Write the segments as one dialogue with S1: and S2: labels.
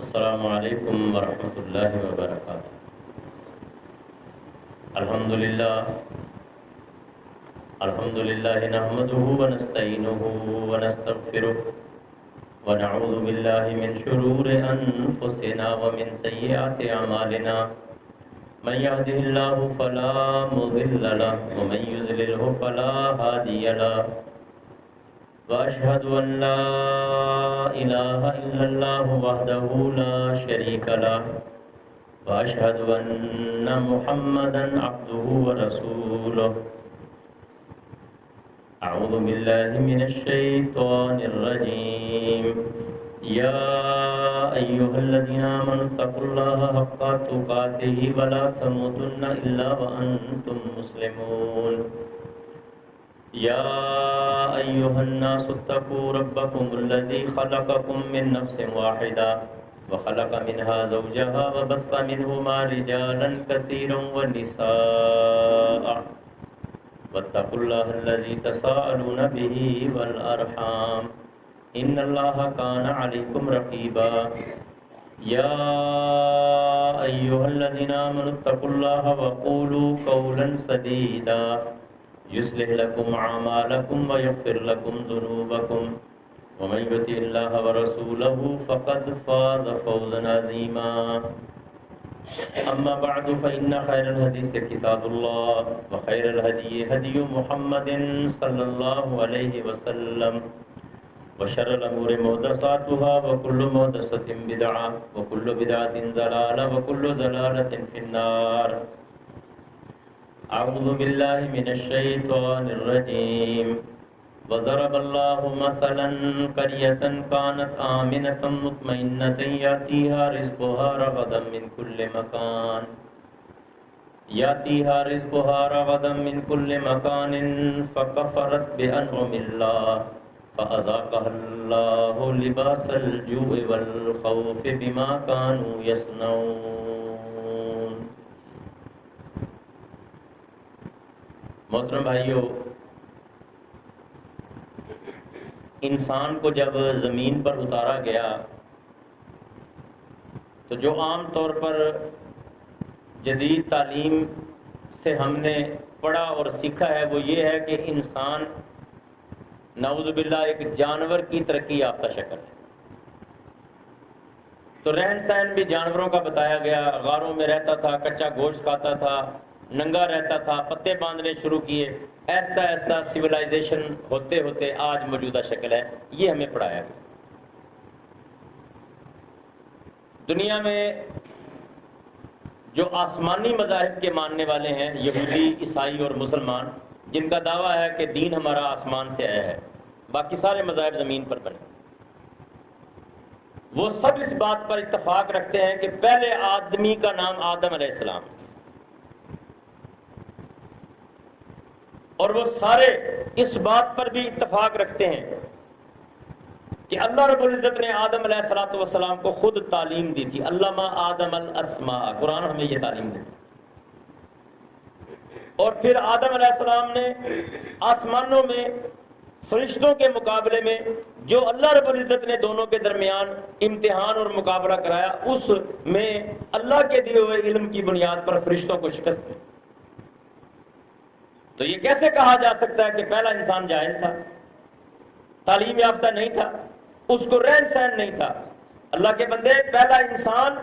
S1: السلام علیکم ورحمۃ اللہ وبرکاتہ۔ الحمدللہ نحمده ونستعینه ونستغفره ونعوذ باللہ من شرور انفسنا ومن سیئات اعمالنا، من يهده الله فلا مضل له ومن يضلل فلا هادي له، وأشهد أن لا إله إلا الله وحده لا شريك له، وأشهد أن محمدا عبده ورسوله۔ أعوذ بالله من الشيطان الرجيم، يا أيها الذين آمنوا اتقوا الله حق تقاته ولا تموتن إلا وأنتم مسلمون۔ يا أيها الناس اتقوا ربكم الذي خلقكم من نفس واحدة وخلق منها زوجها وبث منهما رجالا كثيرا ونساء، واتقوا الله الذي تساءلون به والأرحام إن الله كان عليكم رقيبا۔ يا أيها الذين آمنوا اتقوا الله وقولوا قولا سديدا يصلح لكم أعمالكم ويغفر لكم ذنوبكم، ومن يطع الله ورسوله فقد فاز فوزا عظيما۔ أما بعد فإن خير الحديث كتاب الله، وخير الهدي هدي محمد صلى الله عليه وسلم، وشر الأمور محدثاتها وكل محدثة بدعة وكل بدعة ضلالة وكل ضلالة في النار۔ أعوذ بالله من الشيطان الرجيم، وضرب الله مثلا قرية كانت آمنة مطمئنة يأتيها رزقها رغدا من كل مكان فكفرت بأنعم الله فأذاقها الله لباس الجوع والخوف بما كانوا يصنعون۔ محترم بھائیو، انسان کو جب زمین پر اتارا گیا تو جو عام طور پر جدید تعلیم سے ہم نے پڑھا اور سیکھا ہے وہ یہ ہے کہ انسان نعوذ باللہ ایک جانور کی ترقی یافتہ شکل ہے۔ تو رہن سہن بھی جانوروں کا بتایا گیا، غاروں میں رہتا تھا، کچا گوشت کھاتا تھا، ننگا رہتا تھا، پتے باندھنے شروع کیے، ایسا ایسا سویلائزیشن ہوتے ہوتے آج موجودہ شکل ہے۔ یہ ہمیں پڑھایا گیا۔ دنیا میں جو آسمانی مذاہب کے ماننے والے ہیں، یہودی، عیسائی اور مسلمان، جن کا دعویٰ ہے کہ دین ہمارا آسمان سے آیا ہے، باقی سارے مذاہب زمین پر بنے، وہ سب اس بات پر اتفاق رکھتے ہیں کہ پہلے آدمی کا نام آدم علیہ السلام، اور وہ سارے اس بات پر بھی اتفاق رکھتے ہیں کہ اللہ رب العزت نے آدم علیہ السلام کو خود تعلیم دی تھی۔ علمہ آدم الاسماء، قرآن ہمیں یہ تعلیم دی، اور پھر آدم علیہ السلام نے آسمانوں میں فرشتوں کے مقابلے میں جو اللہ رب العزت نے دونوں کے درمیان امتحان اور مقابلہ کرایا، اس میں اللہ کے دیے ہوئے علم کی بنیاد پر فرشتوں کو شکست دی۔ تو یہ کیسے کہا جا سکتا ہے کہ پہلا انسان جاہل تھا، تعلیم یافتہ نہیں تھا، اس کو رہن سہن نہیں تھا؟ اللہ کے بندے، پہلا انسان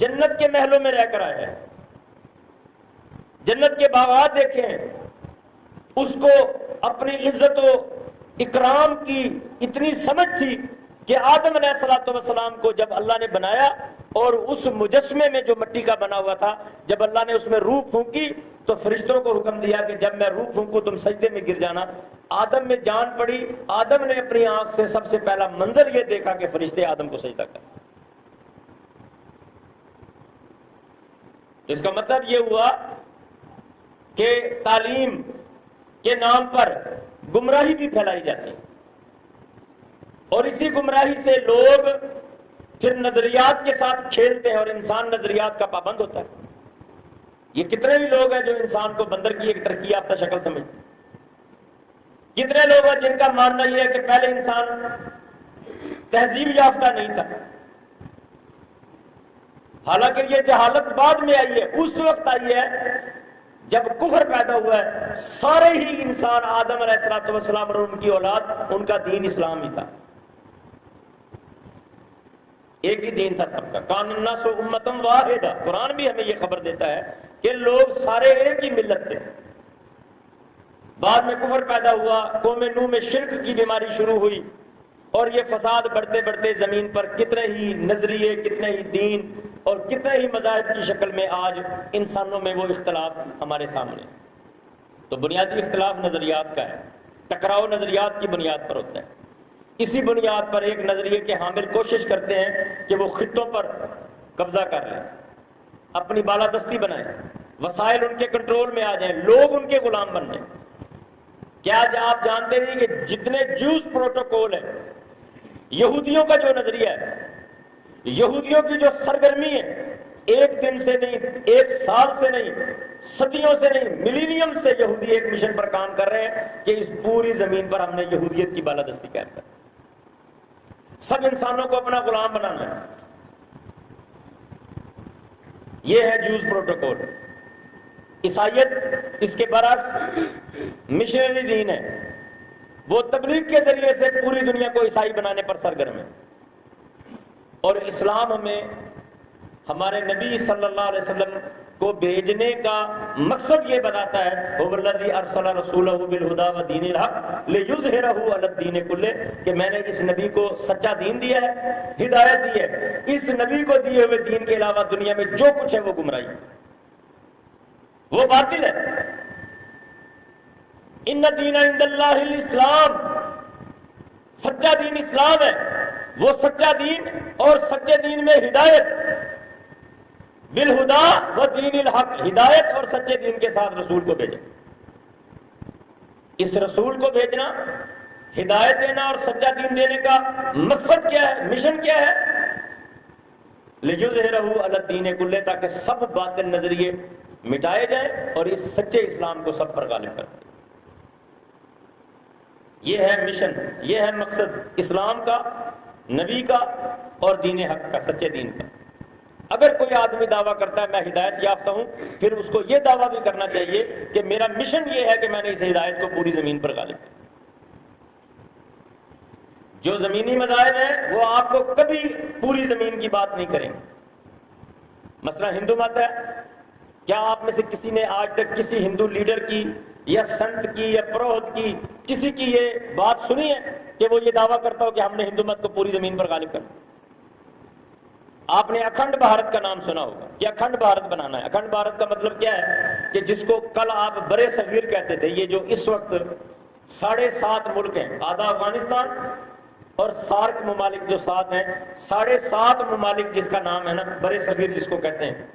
S1: جنت کے محلوں میں رہ کر آیا ہے، جنت کے باغات دیکھے ہیں، اس کو اپنی عزت و اکرام کی اتنی سمجھ تھی کہ آدم علیہ السلام کو جب اللہ نے بنایا اور اس مجسمے میں جو مٹی کا بنا ہوا تھا، جب اللہ نے اس میں روح پھونکی تو فرشتوں کو حکم دیا کہ جب میں روح پھونکوں تم سجدے میں گر جانا۔ آدم میں جان پڑی، آدم نے اپنی آنکھ سے سب سے پہلا منظر یہ دیکھا کہ فرشتے آدم کو سجدہ کر۔ تو اس کا مطلب یہ ہوا کہ تعلیم کے نام پر گمراہی بھی پھیلائی جاتی، اور اسی گمراہی سے لوگ پھر نظریات کے ساتھ کھیلتے ہیں اور انسان نظریات کا پابند ہوتا ہے۔ یہ کتنے ہی لوگ ہیں جو انسان کو بندر کی ایک ترقی یافتہ شکل سمجھتے ہیں، کتنے لوگ ہیں جن کا ماننا یہ ہے کہ پہلے انسان تہذیب یافتہ نہیں تھا، حالانکہ یہ جہالت بعد میں آئی ہے، اس وقت آئی ہے جب کفر پیدا ہوا ہے۔ سارے ہی انسان آدم علیہ السلام اور ان کی اولاد، ان کا دین اسلام ہی تھا، ایک ہی دین تھا سب کا۔ کان الناس امۃ واحدہ، قرآن بھی ہمیں یہ خبر دیتا ہے کہ لوگ سارے ایک ہی ملت تھے۔ بعد میں کفر پیدا ہوا، قوم نوح میں شرک کی بیماری شروع ہوئی، اور یہ فساد بڑھتے بڑھتے زمین پر کتنے ہی نظریے، کتنے ہی دین اور کتنے ہی مذاہب کی شکل میں آج انسانوں میں وہ اختلاف ہمارے سامنے۔ تو بنیادی اختلاف نظریات کا ہے، ٹکراؤ نظریات کی بنیاد پر ہوتا ہے۔ اسی بنیاد پر ایک نظریے کے حامل کوشش کرتے ہیں کہ وہ خطوں پر قبضہ کر لیں، اپنی بالادستی بنائیں، وسائل ان کے کنٹرول میں آ جائیں، لوگ ان کے غلام بن جائیں۔ کیا آپ جانتے نہیں کہ جتنے جوز پروٹوکول ہیں، یہودیوں کا جو نظریہ ہے، یہودیوں کی جو سرگرمی ہے، ایک دن سے نہیں، ایک سال سے نہیں، صدیوں سے نہیں، ملینیم سے یہودی ایک مشن پر کام کر رہے ہیں کہ اس پوری زمین پر ہم نے یہودیت کی بالادستی قائم کر، سب انسانوں کو اپنا غلام بنانا ہے۔ یہ ہے جوز پروٹوکول۔ عیسائیت اس کے برعکس مشنری دین ہے، وہ تبلیغ کے ذریعے سے پوری دنیا کو عیسائی بنانے پر سرگرم ہے۔ اور اسلام ہمیں ہمارے نبی صلی اللہ علیہ وسلم کو بھیجنے کا مقصد یہ بتاتا ہے، هو الذی ارسل رسولہ بالہدی ودین الحق لیظہرہ علی الدین کلہ، کہ میں نے اس نبی کو سچا دین دیا ہے، ہدایت دی ہے، اس نبی کو دیے ہوئے دین کے علاوہ دنیا میں جو کچھ ہے وہ گمراہی ہے، وہ باطل ہے۔ ان الدین عند اللہ الاسلام، سچا دین اسلام ہے، وہ سچا دین اور سچے دین میں ہدایت، بالہدا و دین الحق، ہدایت اور سچے دین کے ساتھ رسول کو بھیجا۔ اس رسول کو بھیجنا، ہدایت دینا اور سچا دین دینے کا مقصد کیا ہے، مشن کیا ہے؟ لیظہرہ علی الدین کلہ، تاکہ سب باطل نظریے مٹائے جائیں اور اس سچے اسلام کو سب پر غالب کر دیں۔ یہ ہے مشن، یہ ہے مقصد اسلام کا، نبی کا اور دین حق کا، سچے دین کا۔ اگر کوئی آدمی دعویٰ کرتا ہے میں ہدایت یافتہ ہوں، پھر اس کو یہ دعویٰ بھی کرنا چاہیے کہ میرا مشن یہ ہے کہ میں نے اس ہدایت کو پوری زمین پر غالب کیا۔ جو زمینی مذاہب ہیں وہ آپ کو کبھی پوری زمین کی بات نہیں کریں گے۔ مثلا ہندو مت ہے، کیا آپ میں سے کسی نے آج تک کسی ہندو لیڈر کی یا سنت کی یا پروہت کی کسی کی یہ بات سنی ہے کہ وہ یہ دعویٰ کرتا ہو کہ ہم نے ہندو مت کو پوری زمین پر غالب کر دیا؟ آپ نے اکھنڈ بھارت کا نام سنا ہوگا کہ اکھنڈ بھارت بنانا ہے۔ اکھنڈ بھارت کا مطلب کیا ہے کہ جس کو کل آپ برے صغیر کہتے تھے، یہ جو اس وقت 7.5 ملک ہیں، آدھا افغانستان اور سارک ممالک جو 7 ہیں، 7.5 ممالک جس کا نام ہے نا برے صغیر جس کو کہتے ہیں،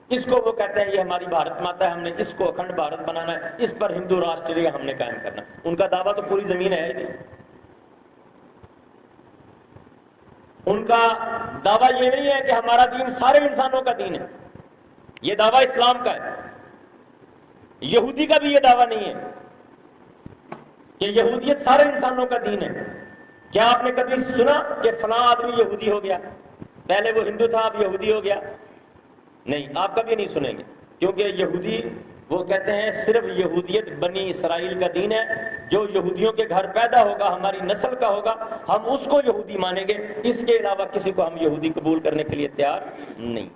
S1: اس کو وہ کہتے ہیں یہ ہماری بھارت ماتا ہے، ہم نے اس کو اکھنڈ بھارت بنانا ہے، اس پر ہندو راشٹریہ ہم نے قائم کرنا۔ ان کا دعویٰ تو پوری زمین ہے ہی نہیں۔ ان کا دعویٰ یہ نہیں ہے کہ ہمارا دین سارے انسانوں کا دین ہے، یہ دعویٰ اسلام کا ہے۔ یہودی کا بھی یہ دعویٰ نہیں ہے کہ یہودیت سارے انسانوں کا دین ہے۔ کیا آپ نے کبھی سنا کہ فلاں آدمی یہودی ہو گیا، پہلے وہ ہندو تھا اب یہودی ہو گیا؟ نہیں، آپ کبھی نہیں سنیں گے، کیونکہ یہودی وہ کہتے ہیں صرف یہودیت بنی اسرائیل کا دین ہے، جو یہودیوں کے گھر پیدا ہوگا، ہماری نسل کا ہوگا، ہم اس کو یہودی مانیں گے، اس کے علاوہ کسی کو ہم یہودی قبول کرنے کے لیے تیار نہیں۔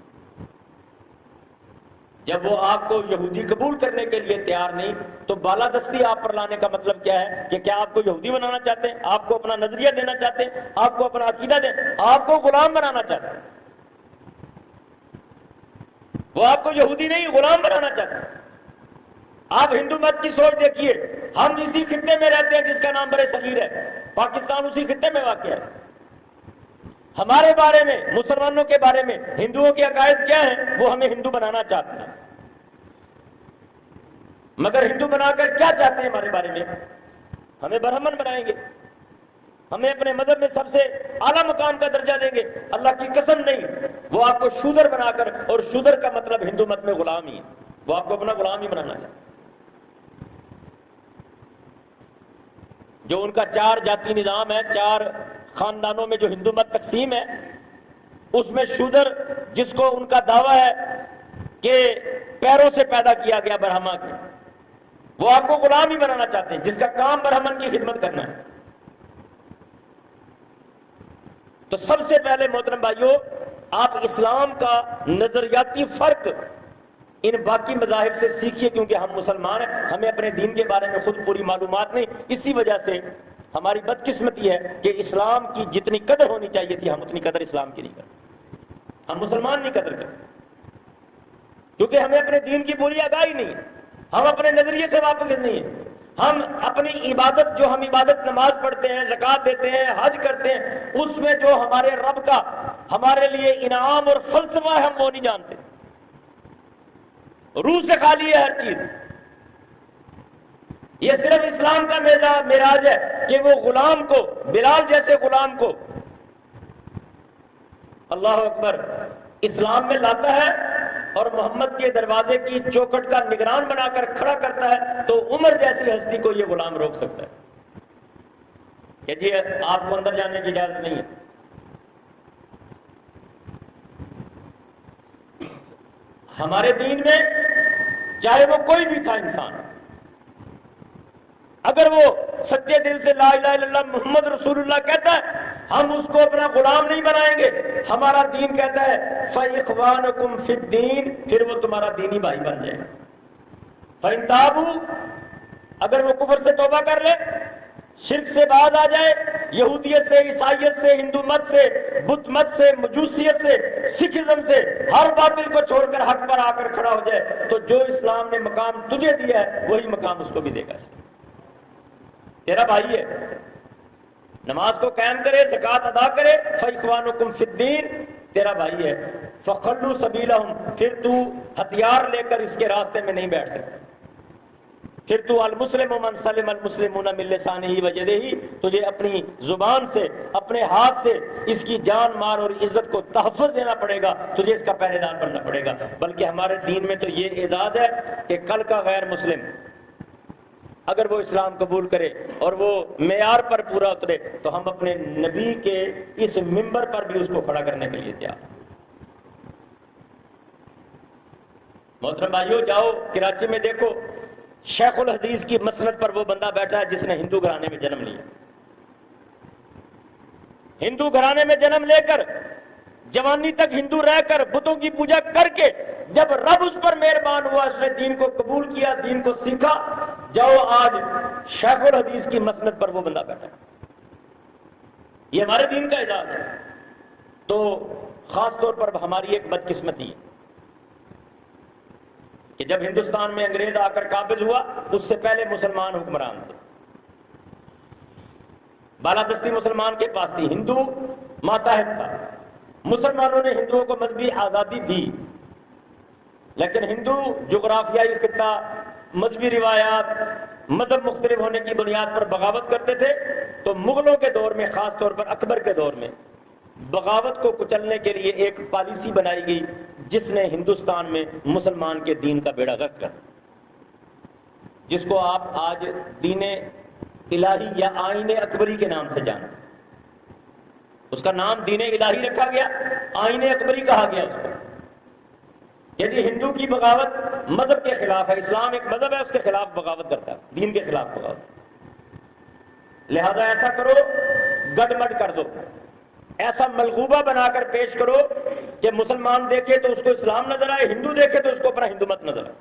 S1: جب وہ آپ کو یہودی قبول کرنے کے لیے تیار نہیں تو بالادستی آپ پر لانے کا مطلب کیا ہے کہ کیا آپ کو یہودی بنانا چاہتے ہیں، آپ کو اپنا نظریہ دینا چاہتے ہیں، آپ کو اپنا عقیدہ دیں، آپ کو غلام بنانا چاہتے ہیں۔ وہ آپ کو یہودی نہیں غلام بنانا چاہتے ہیں۔ آپ ہندو مت کی سوچ دیکھیے، ہم اسی خطے میں رہتے ہیں جس کا نام برے صغیر ہے، پاکستان اسی خطے میں واقع ہے۔ ہمارے بارے میں، مسلمانوں کے بارے میں ہندوؤں کے عقائد کیا ہیں؟ وہ ہمیں ہندو بنانا چاہتے ہیں، مگر ہندو بنا کر کیا چاہتے ہیں ہمارے بارے میں؟ ہمیں برہمن بنائیں گے، ہمیں اپنے مذہب میں سب سے اعلیٰ مقام کا درجہ دیں گے۔ اللہ کی قسم نہیں، وہ آپ کو شودر بنا کر، اور شودر کا مطلب ہندو مت میں غلام ہی ہے، وہ آپ کو اپنا غلام ہی بنانا چاہتے ہیں۔ جو ان کا 4 جاتی نظام ہے، 4 خاندانوں میں جو ہندو مت تقسیم ہے، اس میں شودر جس کو ان کا دعویٰ ہے کہ پیروں سے پیدا کیا گیا برہما کے، وہ آپ کو غلام ہی بنانا چاہتے ہیں جس کا کام برہمن کی خدمت کرنا ہے۔ تو سب سے پہلے محترم بھائیوں، آپ اسلام کا نظریاتی فرق ان باقی مذاہب سے سیکھیے، کیونکہ ہم مسلمان ہیں، ہمیں اپنے دین کے بارے میں خود پوری معلومات نہیں۔ اسی وجہ سے ہماری بدقسمتی ہے کہ اسلام کی جتنی قدر ہونی چاہیے تھی ہم اتنی قدر اسلام کی نہیں کرتے، ہم مسلمان نہیں قدر کرتے، کیونکہ ہمیں اپنے دین کی پوری آگاہی نہیں ہے، ہم اپنے نظریے سے واقف نہیں ہیں۔ ہم اپنی عبادت، جو ہم عبادت نماز پڑھتے ہیں، زکوٰۃ دیتے ہیں، حج کرتے ہیں، اس میں جو ہمارے رب کا ہمارے لیے انعام اور فلسفہ ہے ہم وہ نہیں جانتے، روح سے خالی ہے ہر چیز۔ یہ صرف اسلام کا معراج ہے کہ وہ غلام کو، بلال جیسے غلام کو اللہ اکبر اسلام میں لاتا ہے اور محمد کے دروازے کی چوکھٹ کا نگران بنا کر کھڑا کرتا ہے، تو عمر جیسی ہستی کو یہ غلام روک سکتا ہے کہ جی آپ کو اندر جانے کی اجازت نہیں ہے۔ ہمارے دین میں چاہے وہ کوئی بھی تھا انسان، اگر وہ سچے دل سے لا الہ الا اللہ محمد رسول اللہ کہتا ہے، ہم اس کو اپنا غلام نہیں بنائیں گے۔ ہمارا دین کہتا ہے فَإِخْوَانُكُمْ فِي الدِّينِ، پھر وہ تمہارا دینی بھائی بن جائے گا۔ فَإِن تَابُوا، اگر وہ کفر سے توبہ کر لے، شرک سے باز آ جائے، یہودیت سے، عیسائیت سے، ہندو مت سے، بت مت سے، مجوسیت سے، سکھزم سے، ہر باطل کو چھوڑ کر حق پر آ کر کھڑا ہو جائے، تو جو اسلام نے مقام تجھے دیا ہے وہی مقام اس کو بھی دے گا، تیرا بھائی ہے۔ نماز کو قائم کرے، زکوٰۃ ادا کرے، فَإِخْوَانُكُمْ فِي الدِّينِ، تیرا بھائی ہے۔ فَخَلُّوا سَبِيلَهُمْ، پھر تو ہتھیار لے کر اس کے راستے میں نہیں بیٹھ سکتا، پھر تو المسلم من سلم المسلمون من لسانہ ویدہ، تجھے اپنی زبان سے، اپنے ہاتھ سے اس کی جان مال اور عزت کو تحفظ دینا پڑے گا، تجھے اس کا پہرے دار بننا پڑے گا۔ بلکہ ہمارے دین میں تو یہ اعزاز ہے کہ کل کا غیر مسلم اگر وہ اسلام قبول کرے اور وہ معیار پر پورا اترے، تو ہم اپنے نبی کے اس منبر پر بھی اس کو کھڑا کرنے کے لیے تیار۔ محترم بھائیو، جاؤ کراچی میں دیکھو، شیخ الحدیث کی مسند پر وہ بندہ بیٹھا ہے جس نے ہندو گھرانے میں جنم لیا، ہندو گھرانے میں جنم لے کر جوانی تک ہندو رہ کر بتوں کی پوجا کر کے جب رب اس پر مہربان ہوا، اس نے دین کو قبول کیا، دین کو سیکھا۔ جاؤ آج شیخ الحدیث کی مسند پر وہ بندہ بیٹھا ہے، یہ ہمارے دین کا اعزاز ہے۔ تو خاص طور پر ہماری ایک بدقسمتی ہے کہ جب ہندوستان میں انگریز آ کر قابض ہوا، اس سے پہلے مسلمان حکمران تھے، بالادستی مسلمان کے پاس تھی، ہندو ماتحت تھا۔ مسلمانوں نے ہندوؤں کو مذہبی آزادی دی، لیکن ہندو جغرافیائی خطہ، مذہبی روایات، مذہب مختلف ہونے کی بنیاد پر بغاوت کرتے تھے۔ تو مغلوں کے دور میں، خاص طور پر اکبر کے دور میں، بغاوت کو کچلنے کے لیے ایک پالیسی بنائی گئی جس نے ہندوستان میں مسلمان کے دین کا بیڑا غرق کر، جس کو آپ آج دین الہی یا آئین اکبری کے نام سے جانتے ہیں۔ اس کا نام دین الہی رکھا گیا، آئین اکبری کہا گیا اس کو، کہ جی ہندو کی بغاوت مذہب کے خلاف ہے، اسلام ایک مذہب ہے، اس کے خلاف بغاوت کرتا ہے، دین کے خلاف بغاوت، لہذا ایسا کرو گڈ مڈ کر دو، ایسا ملغوبہ بنا کر پیش کرو کہ مسلمان دیکھے تو اس کو اسلام نظر آئے، ہندو دیکھے تو اس کو اپنا ہندو مت نظر آئے۔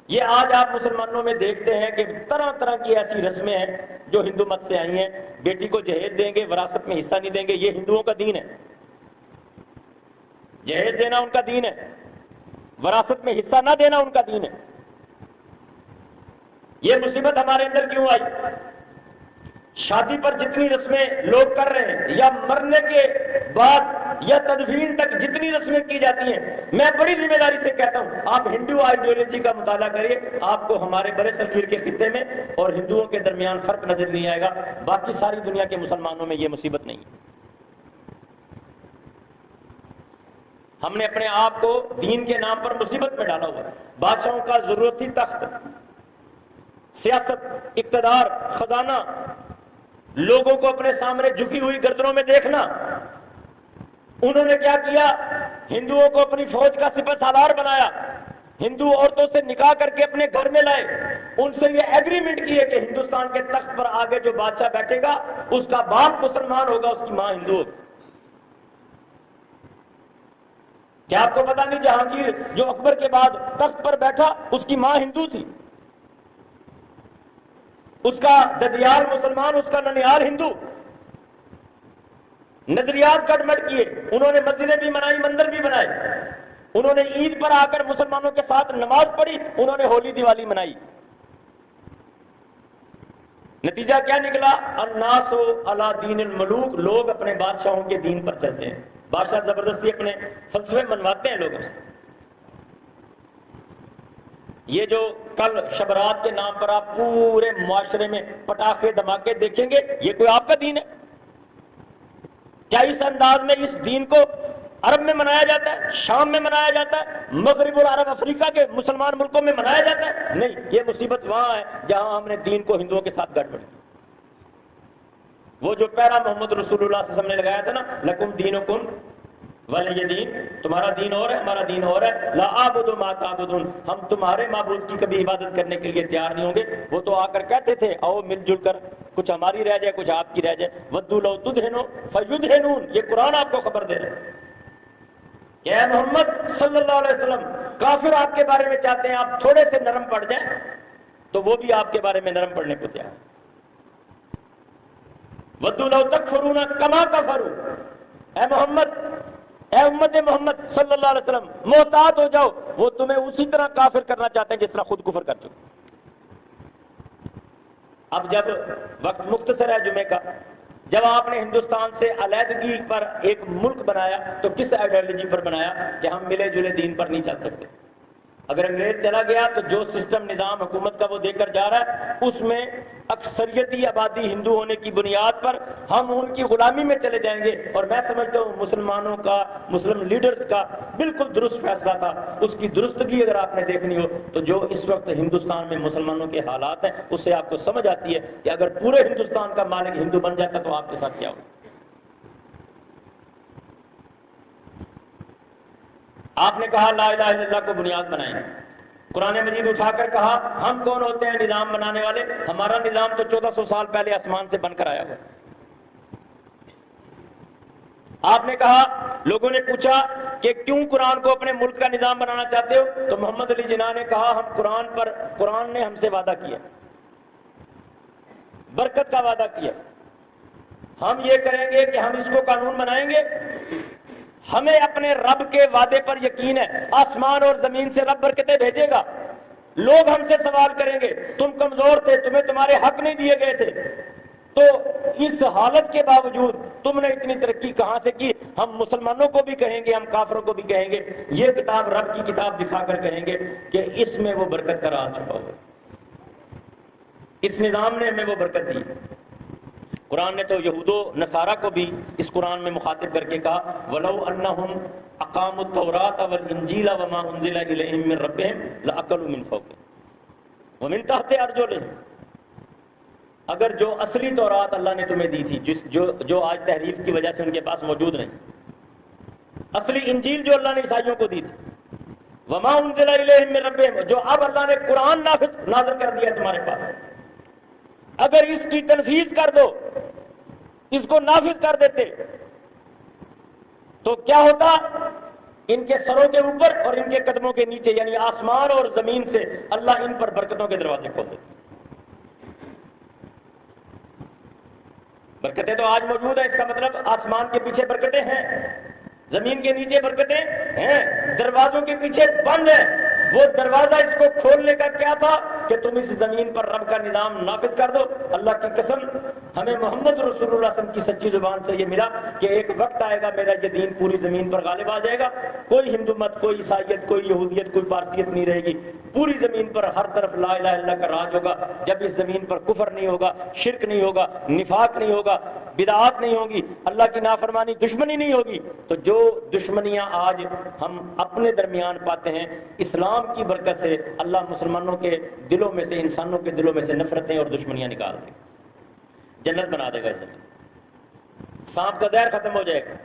S1: یہ آج آپ مسلمانوں میں دیکھتے ہیں کہ طرح طرح کی ایسی رسمیں ہیں جو ہندو مت سے آئی ہیں، بیٹی کو جہیز دیں گے، وراثت میں حصہ نہیں دیں گے، یہ ہندوؤں کا دین ہے، جہیز دینا ان کا دین ہے، وراثت میں حصہ نہ دینا ان کا دین ہے۔ یہ مصیبت ہمارے اندر کیوں آئی؟ شادی پر جتنی رسمیں لوگ کر رہے ہیں، یا مرنے کے بعد یا تدفین تک جتنی رسمیں کی جاتی ہیں، میں بڑی ذمہ داری سے کہتا ہوں آپ ہندو آئیڈیالوجی کا مطالعہ کریے، آپ کو ہمارے برے صغیر کے خطے میں اور ہندوؤں کے درمیان فرق نظر نہیں آئے گا، باقی ساری دنیا کے مسلمانوں میں یہ مصیبت نہیں ہے۔ ہم نے اپنے آپ کو دین کے نام پر مصیبت میں ڈالا ہوا ہے۔ بادشاہوں کا ضرورتی تخت، سیاست، اقتدار، خزانہ، لوگوں کو اپنے سامنے جھکی ہوئی گردنوں میں دیکھنا. انہوں نے کیا کیا؟ ہندوؤں کو اپنی فوج کا سپہ سالار بنایا، ہندو عورتوں سے نکاح کر کے اپنے گھر میں لائے، ان سے یہ ایگریمنٹ کیے کہ ہندوستان کے تخت پر آگے جو بادشاہ بیٹھے گا اس کا باپ مسلمان ہوگا، اس کی ماں ہندو ہوگی. کیا آپ کو پتا نہیں جہانگیر جو اکبر کے بعد تخت پر بیٹھا اس کی ماں ہندو تھی، اس کا ددیال مسلمان، اس کا ننیال ہندو. نظریات کٹ مٹ کیے، انہوں نے مسجدیں بھی بنائی، مندر بھی بنائے، انہوں نے عید پر آ کر مسلمانوں کے ساتھ نماز پڑھی، انہوں نے ہولی دیوالی منائی. نتیجہ کیا نکلا؟ الناس علی دین الملوک، لوگ اپنے بادشاہوں کے دین پر چلتے ہیں، بادشاہ زبردستی اپنے فلسفے منواتے ہیں لوگوں سے. یہ جو کل شبرات کے نام پر آپ پورے معاشرے میں پٹاخے دھماکے دیکھیں گے، یہ کوئی آپ کا دین ہے؟ کیا اس انداز میں اس دین کو عرب میں منایا جاتا ہے، شام میں منایا جاتا ہے، مغرب العرب افریقہ کے مسلمان ملکوں میں منایا جاتا ہے؟ نہیں، یہ مصیبت وہاں ہے جہاں ہم نے دین کو ہندوؤں کے ساتھ گڑبڑ کی. وہ جو پیرا محمد رسول اللہ صلی اللہ علیہ وسلم نے لگایا تھا نا، لکم دینکم ولی دین، تمہارا دین اور ہے ہمارا دین اور ہے، لا اعبد ما تعبدون، ہم تمہارے معبود کی کبھی عبادت کرنے کے لیے تیار نہیں ہوں گے. وہ تو آ کر کہتے تھے آؤ مل جل کر کچھ ہماری رہ جائے کچھ آپ کی رہ جائے. ودوا لو تدہنوا فیدہنون، یہ قرآن آپ کو خبر دے رہا ہے کہ اے محمد صلی اللہ علیہ وسلم، کافر آپ کے بارے میں چاہتے ہیں آپ تھوڑے سے نرم پڑ جائیں تو وہ بھی آپ کے بارے میں نرم پڑنے کو تیار ہے. ودوا لو تکفرون کما کفروا، اے محمد، اے امت محمد صلی اللہ علیہ وسلم، محتاط ہو جاؤ، وہ تمہیں اسی طرح کافر کرنا چاہتے ہیں جس طرح خود کفر کر چکے. اب جب وقت مختصر ہے جمعے کا، جب آپ نے ہندوستان سے علیحدگی پر ایک ملک بنایا تو کس آئیڈیالوجی پر بنایا کہ ہم ملے جلے دین پر نہیں چل سکتے. اگر انگریز چلا گیا تو جو سسٹم نظام حکومت کا وہ دے کر جا رہا ہے، اس میں اکثریتی آبادی ہندو ہونے کی بنیاد پر ہم ان کی غلامی میں چلے جائیں گے. اور میں سمجھتا ہوں مسلمانوں کا، مسلم لیڈرز کا بالکل درست فیصلہ تھا. اس کی درستگی اگر آپ نے دیکھنی ہو تو جو اس وقت ہندوستان میں مسلمانوں کے حالات ہیں اس سے آپ کو سمجھ آتی ہے کہ اگر پورے ہندوستان کا مالک ہندو بن جاتا تو آپ کے ساتھ کیا ہوتا. آپ نے کہا لا الہ الا اللہ کو بنیاد بنائیں، قرآن مجید اٹھا کر کہا ہم کون ہوتے ہیں نظام بنانے والے، ہمارا نظام تو 1400 سال پہلے آسمان سے بن کر آیا ہوا. آپ نے کہا، لوگوں نے پوچھا کہ کیوں قرآن کو اپنے ملک کا نظام بنانا چاہتے ہو، تو محمد علی جناح نے کہا ہم قرآن نے ہم سے وعدہ کیا، برکت کا وعدہ کیا، ہم یہ کریں گے کہ ہم اس کو قانون بنائیں گے. ہمیں اپنے رب کے وعدے پر یقین ہے، آسمان اور زمین سے رب برکتیں بھیجے گا. لوگ ہم سے سوال کریں گے تم کمزور تھے، تمہیں تمہارے حق نہیں دیے گئے تھے، تو اس حالت کے باوجود تم نے اتنی ترقی کہاں سے کی؟ ہم مسلمانوں کو بھی کہیں گے، ہم کافروں کو بھی کہیں گے، یہ کتاب رب کی کتاب دکھا کر کہیں گے کہ اس میں وہ برکت کا راز چھپا ہوا ہے، اس نظام نے ہمیں وہ برکت دی. قرآن نے تو یہود و نصارہ کو بھی اس قرآن میں مخاطب کر کے کہا وَلَوْ أَنَّهُمْ أَقَامُوا التَّوْرَاةَ وَالْإِنْجِيلَ وَمَا أُنزِلَ إِلَيْهِمْ مِنْ رَبِّهِمْ لَأَكَلُوا مِنْ فَوْقِهِمْ وَمِنْ تَحْتِ أَرْجُلِهِمْ. اگر جو اصلی تورات اللہ نے تمہیں دی تھی، جو آج تحریف کی وجہ سے ان کے پاس موجود نہیں، اصلی انجیل جو اللہ نے عیسائیوں کو دی تھی، وَمَا أُنزِلَ إِلَيْهِمْ مِنْ رَبِّهِمْ، جو اب اللہ نے قرآن نازل کر دیا تمہارے پاس، اگر اس کی تنفیذ کر دو، اس کو نافذ کر دیتے تو کیا ہوتا؟ ان کے سروں کے اوپر اور ان کے قدموں کے نیچے، یعنی آسمان اور زمین سے اللہ ان پر برکتوں کے دروازے کھول دیتے. برکتیں تو آج موجود ہیں، اس کا مطلب آسمان کے پیچھے برکتیں ہیں، زمین کے نیچے برکتیں ہیں، دروازوں کے پیچھے بند ہے. وہ دروازہ اس کو کھولنے کا کیا تھا کہ تم اس زمین پر رب کا نظام نافذ کر دو. اللہ کی قسم ہمیں محمد رسول اللہ صلی اللہ علیہ وسلم کی سچی زبان سے یہ ملا کہ ایک وقت آئے گا میرا یہ دین پوری زمین پر غالب آ جائے گا. کوئی ہندو مت، کوئی عیسائیت، کوئی یہودیت، کوئی پارسیت نہیں رہے گی. پوری زمین پر ہر طرف لا الہ الا اللہ کا راج ہوگا. جب اس زمین پر کفر نہیں ہوگا، شرک نہیں ہوگا، نفاق نہیں ہوگا، بدعات نہیں ہوگی، اللہ کی نافرمانی، دشمنی نہیں ہوگی، تو جو دشمنیاں آج ہم اپنے درمیان پاتے ہیں، اسلام کی برکت سے اللہ مسلمانوں کے دلوں میں سے، انسانوں کے دلوں میں سے نفرتیں اور دشمنیاں نکال دیں. جنت بنا دے گا اس زمین. سانپ کا زہر ختم ہو جائے گا.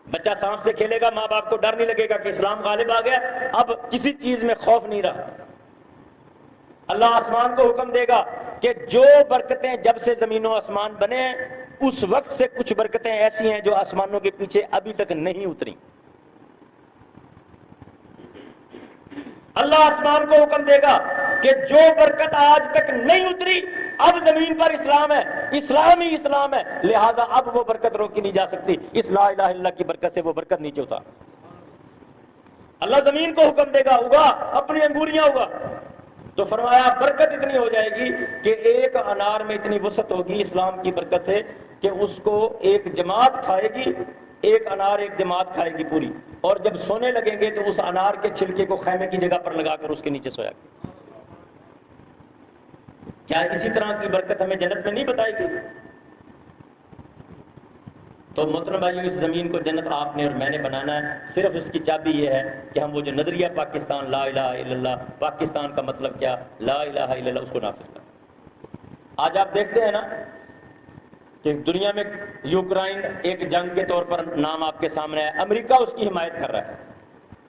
S1: بچہ سانپ سے کھیلے گا, ماں باپ کو ڈر نہیں لگے گا کہ اسلام غالب آ گیا, اب کسی چیز میں خوف نہیں رہا. اللہ آسمان کو حکم دے گا کہ جو برکتیں جب سے زمین و آسمان بنے ہیں اس وقت سے کچھ برکتیں ایسی ہیں جو آسمانوں کے پیچھے ابھی تک نہیں اتری. اللہ آسمان کو حکم دے گا کہ جو برکت آج تک نہیں اتری اب زمین پر اسلام ہے, اسلام ہی اسلام ہے, لہٰذا اب وہ برکت روکی نہیں جا سکتی. اس لا الہ الا اللہ کی برکت سے وہ برکت نیچے اتار. اللہ زمین کو حکم دے گا اگا, اپنی انگوریاں اگا. تو فرمایا برکت اتنی ہو جائے گی کہ ایک انار میں اتنی وسعت ہوگی اسلام کی برکت سے کہ اس کو ایک جماعت کھائے گی. ایک انار ایک جماعت کھائے گی پوری, اور جب سونے لگیں گے تو اس انار کے چھلکے کو خیمے کی جگہ پر لگا کر اس کے نیچے سویا گیا. کیا اسی طرح کی برکت ہمیں جنت میں نہیں بتائی گئی؟ تو محترم بھائی, اس زمین کو جنت آپ نے اور میں نے بنانا ہے. صرف اس کی چابی یہ ہے کہ ہم وہ جو نظریہ پاکستان, لا الہ الا اللہ, پاکستان کا مطلب کیا, لا الہ الا اللہ, اس کو نافذ کریں. آج آپ دیکھتے ہیں نا کہ دنیا میں یوکرائن ایک جنگ کے طور پر نام آپ کے سامنے ہے, امریکہ اس کی حمایت کر رہا ہے.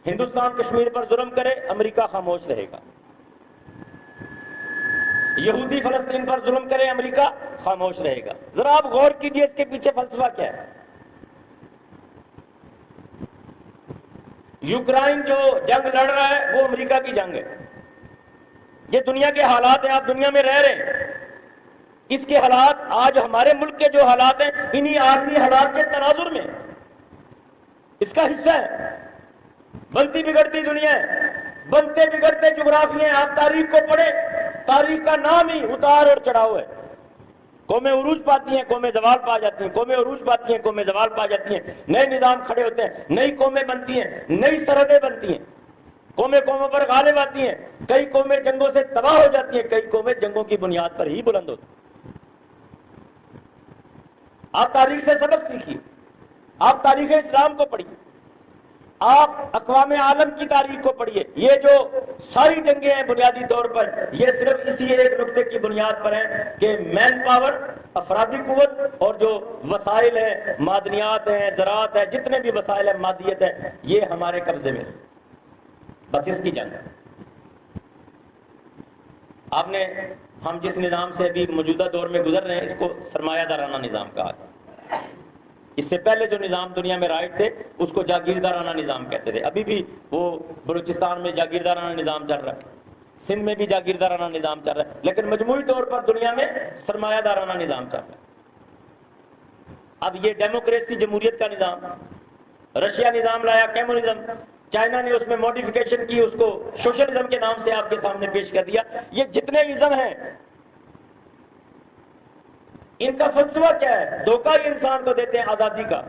S1: ہندوستان کشمیر پر ظلم کرے, امریکہ خاموش رہے گا. یہودی فلسطین پر ظلم کرے, امریکہ خاموش رہے گا. ذرا آپ غور کیجئے اس کے پیچھے فلسفہ کیا ہے. یوکرائن جو جنگ لڑ رہا ہے وہ امریکہ کی جنگ ہے. یہ دنیا کے حالات ہیں, آپ دنیا میں رہ رہے ہیں. اس کے حالات آج ہمارے ملک کے جو حالات ہیں انہی عالمی حالات کے تناظر میں اس کا حصہ ہے. بنتی بگڑتی دنیا ہے, بنتے بگڑتے جغرافیے ہیں. آپ تاریخ کو پڑھیں, تاریخ کا نام ہی اتار اور چڑھاؤ ہے. قومیں عروج پاتی ہیں, قومیں زوال پا جاتی ہیں, قومیں عروج پاتی ہیں, قومیں زوال پا جاتی ہیں. نئے نظام کھڑے ہوتے ہیں, نئی قومیں بنتی ہیں, نئی سرحدیں بنتی ہیں, قومیں قوموں پر غالب آتی ہیں. کئی قومیں جنگوں سے تباہ ہو جاتی ہیں, کئی قومیں جنگوں کی بنیاد پر ہی بلند ہوتی ہیں. آپ تاریخ سے سبق سیکھیے, آپ تاریخ اسلام کو پڑھیے, آپ اقوام عالم کی تاریخ کو پڑھیے. یہ جو ساری جنگیں ہیں بنیادی طور پر یہ صرف اسی ایک نقطے کی بنیاد پر ہیں کہ مین پاور, افرادی قوت, اور جو وسائل ہیں, معدنیات ہیں, زراعت ہے, جتنے بھی وسائل ہیں, مادیت ہے, یہ ہمارے قبضے میں. بس اس کی جنگ ہے. آپ نے, ہم جس نظام سے ابھی موجودہ دور میں گزر رہے ہیں اس کو سرمایہ دارانہ نظام کہا جاتا ہے. اس سے پہلے جو نظام دنیا میں رائج تھے اس کو جاگیردارانہ نظام کہتے تھے. ابھی بھی وہ بلوچستان میں جاگیردارانہ نظام چل رہا ہے, سندھ میں بھی جاگیردارانہ نظام چل رہا ہے, لیکن مجموعی طور پر دنیا میں سرمایہ دارانہ نظام چل رہا ہے. اب یہ ڈیموکریسی, جمہوریت کا نظام, رشیا نظام لایا کمیونزم, چائنا نے اس میں موڈیفیکیشن کی, اس کو سوشلزم کے نام سے آپ کے سامنے پیش کر دیا. یہ جتنے ازم ہیں ان کا فلسفہ کیا ہے؟ دھوکہ ہی انسان کو دیتے ہیں آزادی کا,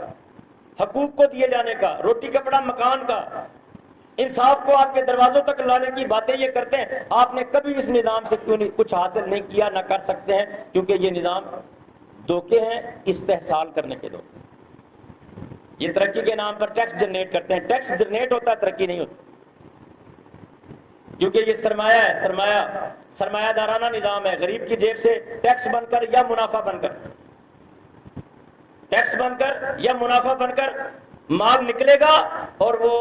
S1: حقوق کو دیے جانے کا, روٹی کپڑا مکان کا, انصاف کو آپ کے دروازوں تک لانے کی باتیں یہ کرتے ہیں. آپ نے کبھی اس نظام سے کیوں نہیں کچھ حاصل نہیں کیا, نہ کر سکتے ہیں, کیونکہ یہ نظام دھوکے ہیں, استحصال کرنے کے دھوکے. یہ ترقی کے نام پر ٹیکس جنریٹ کرتے ہیں. ٹیکس جنریٹ ہوتا ہے, ترقی نہیں ہوتی, کیونکہ یہ سرمایہ ہے, سرمایہ دارانہ نظام ہے. غریب کی جیب سے ٹیکس بن کر یا منافع بن کر, ٹیکس بن کر یا منافع بن کر مال نکلے گا اور وہ